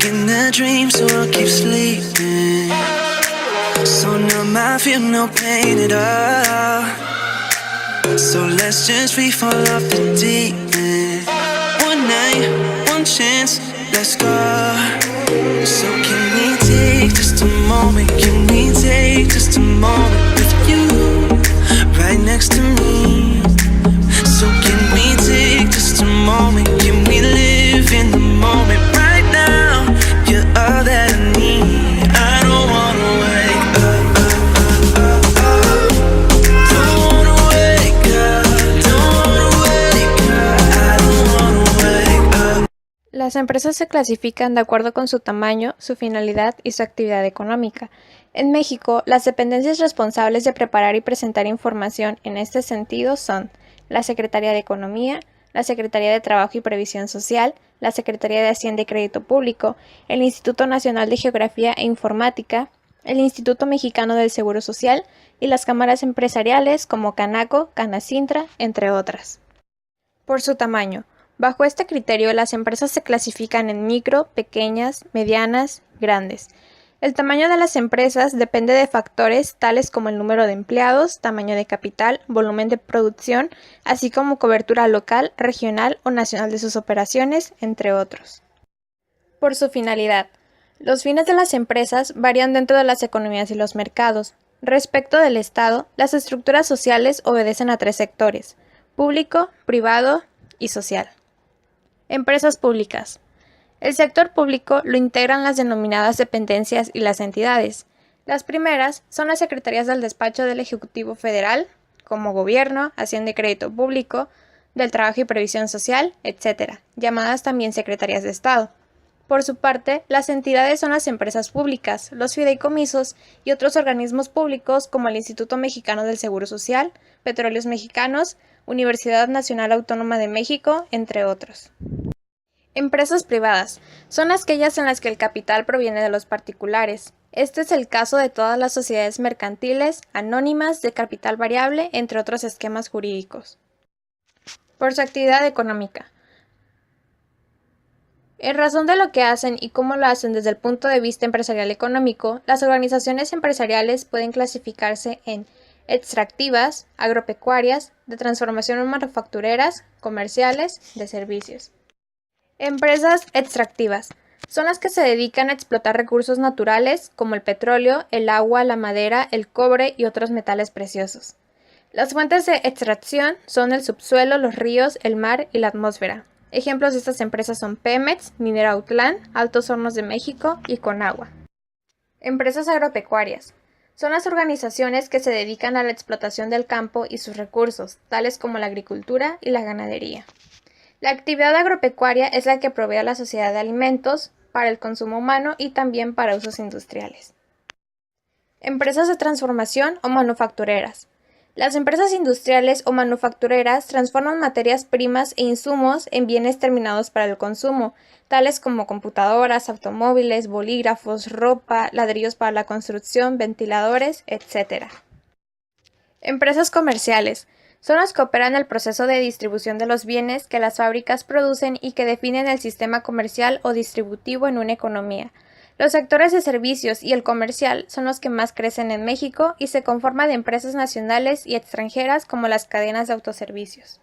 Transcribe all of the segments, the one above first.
In a dream, so I'll keep sleeping. So numb, I feel no pain at all. So let's just free fall off the deep end. One night, one chance, let's go. So can we take just a moment? Can we take just a moment with you right next to me? So can we take just a moment? Can we live in the moment right now? You're all that I need. I don't wanna wake up. Don't wanna wake up. Don't wanna wake up. I don't wanna wake up. Las empresas se clasifican de acuerdo con su tamaño, su finalidad y su actividad económica. En México, las dependencias responsables de preparar y presentar información en este sentido son la Secretaría de Economía, la Secretaría de Trabajo y Previsión Social, la Secretaría de Hacienda y Crédito Público, el Instituto Nacional de Geografía e Informática, el Instituto Mexicano del Seguro Social y las cámaras empresariales como Canaco, Canacintra, entre otras. Por su tamaño. Bajo este criterio, las empresas se clasifican en micro, pequeñas, medianas, grandes. El tamaño de las empresas depende de factores tales como el número de empleados, tamaño de capital, volumen de producción, así como cobertura local, regional o nacional de sus operaciones, entre otros. Por su finalidad. Los fines de las empresas varían dentro de las economías y los mercados. Respecto del Estado, las estructuras sociales obedecen a 3 sectores: público, privado y social. Empresas públicas. El sector público lo integran las denominadas dependencias y las entidades. Las primeras son las secretarías del despacho del Ejecutivo Federal, como Gobierno, Hacienda y Crédito Público, del Trabajo y Previsión Social, etc., llamadas también secretarías de Estado. Por su parte, las entidades son las empresas públicas, los fideicomisos y otros organismos públicos como el Instituto Mexicano del Seguro Social, Petróleos Mexicanos, Universidad Nacional Autónoma de México, entre otros. Empresas privadas son aquellas en las que el capital proviene de los particulares. Este es el caso de todas las sociedades mercantiles, anónimas, de capital variable, entre otros esquemas jurídicos. Por su actividad económica. En razón de lo que hacen y cómo lo hacen desde el punto de vista empresarial económico, las organizaciones empresariales pueden clasificarse en extractivas, agropecuarias, de transformación o manufactureras, comerciales, de servicios. Empresas extractivas son las que se dedican a explotar recursos naturales como el petróleo, el agua, la madera, el cobre y otros metales preciosos. Las fuentes de extracción son el subsuelo, los ríos, el mar y la atmósfera. Ejemplos de estas empresas son Pemex, Minera Autlán, Altos Hornos de México y Conagua. Empresas agropecuarias son las organizaciones que se dedican a la explotación del campo y sus recursos, tales como la agricultura y la ganadería. La actividad agropecuaria es la que provee a la sociedad de alimentos para el consumo humano y también para usos industriales. Empresas de transformación o manufactureras. Las empresas industriales o manufactureras transforman materias primas e insumos en bienes terminados para el consumo, tales como computadoras, automóviles, bolígrafos, ropa, ladrillos para la construcción, ventiladores, etc. Empresas comerciales. Son las que operan el proceso de distribución de los bienes que las fábricas producen y que definen el sistema comercial o distributivo en una economía. Los sectores de servicios y el comercial son los que más crecen en México y se conforman de empresas nacionales y extranjeras como las cadenas de autoservicios.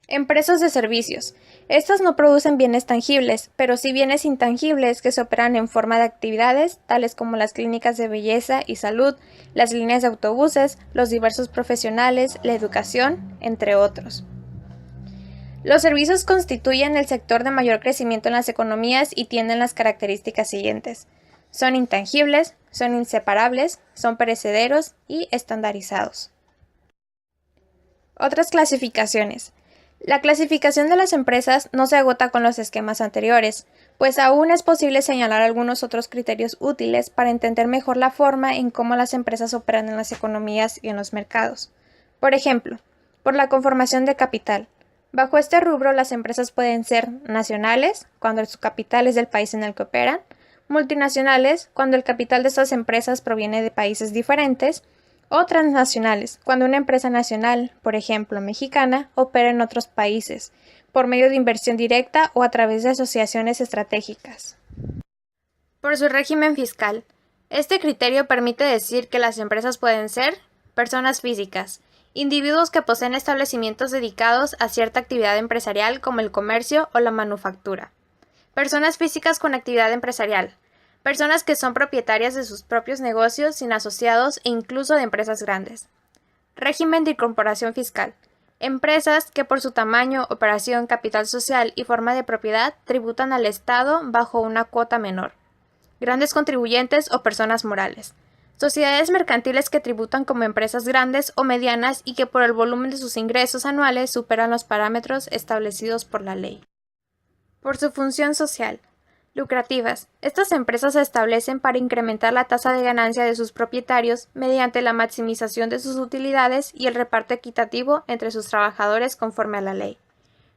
Empresas de servicios. Estas no producen bienes tangibles, pero sí bienes intangibles que se operan en forma de actividades, tales como las clínicas de belleza y salud, las líneas de autobuses, los diversos profesionales, la educación, entre otros. Los servicios constituyen el sector de mayor crecimiento en las economías y tienen las características siguientes. Son intangibles, son inseparables, son perecederos y estandarizados. Otras clasificaciones. La clasificación de las empresas no se agota con los esquemas anteriores, pues aún es posible señalar algunos otros criterios útiles para entender mejor la forma en cómo las empresas operan en las economías y en los mercados. Por ejemplo, por la conformación de capital. Bajo este rubro, las empresas pueden ser nacionales, cuando su capital es del país en el que operan, multinacionales, cuando el capital de estas empresas proviene de países diferentes, o transnacionales, cuando una empresa nacional, por ejemplo mexicana, opera en otros países, por medio de inversión directa o a través de asociaciones estratégicas. Por su régimen fiscal. Este criterio permite decir que las empresas pueden ser personas físicas, individuos que poseen establecimientos dedicados a cierta actividad empresarial como el comercio o la manufactura. Personas físicas con actividad empresarial. Personas que son propietarias de sus propios negocios sin asociados e incluso de empresas grandes. Régimen de incorporación fiscal. Empresas que por su tamaño, operación, capital social y forma de propiedad tributan al Estado bajo una cuota menor. Grandes contribuyentes o personas morales. Sociedades mercantiles que tributan como empresas grandes o medianas y que por el volumen de sus ingresos anuales superan los parámetros establecidos por la ley. Por su función social. Lucrativas. Estas empresas se establecen para incrementar la tasa de ganancia de sus propietarios mediante la maximización de sus utilidades y el reparto equitativo entre sus trabajadores conforme a la ley.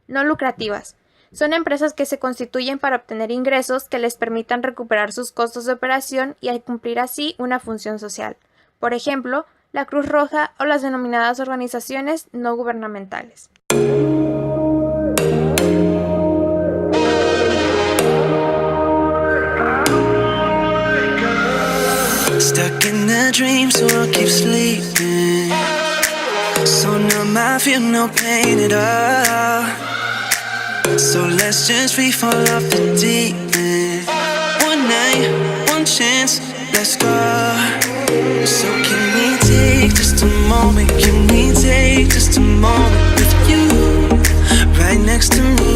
No lucrativas. Son empresas que se constituyen para obtener ingresos que les permitan recuperar sus costos de operación y cumplir así una función social. Por ejemplo, la Cruz Roja o las denominadas organizaciones no gubernamentales. Stuck in a dream, so I'll keep sleeping. So numb, I feel no pain at all. So let's just free fall off the deep end. One night, one chance, let's go. So can we take just a moment? Can we take just a moment with you right next to me?